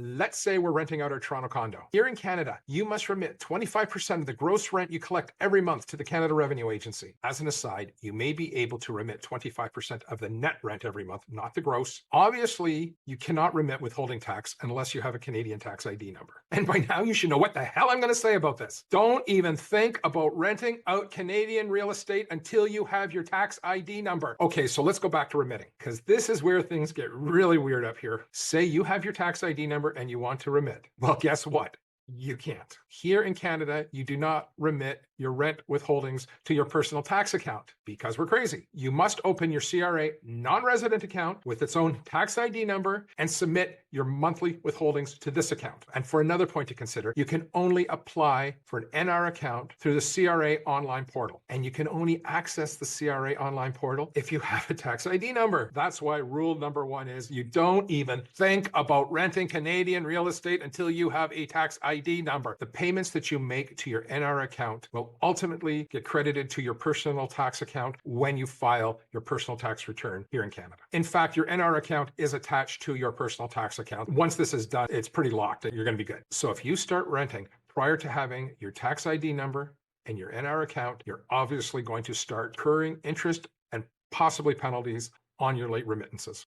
Let's say we're renting out our Toronto condo. Here in Canada, you must remit 25% of the gross rent you collect every month to the Canada Revenue Agency. As an aside, you may be able to remit 25% of the net rent every month, not the gross. Obviously, you cannot remit withholding tax unless you have a Canadian tax ID number. And by now you should know what the hell I'm going to say about this. Don't even think about renting out Canadian real estate until you have your tax ID number. Okay, so let's go back to remitting, because this is where things get really weird up here. Say you have your tax ID number and you want to remit. Well, guess what? You can't. Here in Canada, you do not remit your rent withholdings to your personal tax account because we're crazy. You must open your CRA non-resident account with its own tax ID number and submit your monthly withholdings to this account. And for another point to consider, you can only apply for an NR account through the CRA online portal. And you can only access the CRA online portal if you have a tax ID number. That's why rule number 1 is you don't even think about renting Canadian real estate until you have a tax ID number. The payments that you make to your NR account will ultimately get credited to your personal tax account when you file your personal tax return here in Canada. In fact, your NR account is attached to your personal tax account. Once this is done, it's pretty locked and you're going to be good. So if you start renting prior to having your tax ID number and your NR account, you're obviously going to start incurring interest and possibly penalties on your late remittances.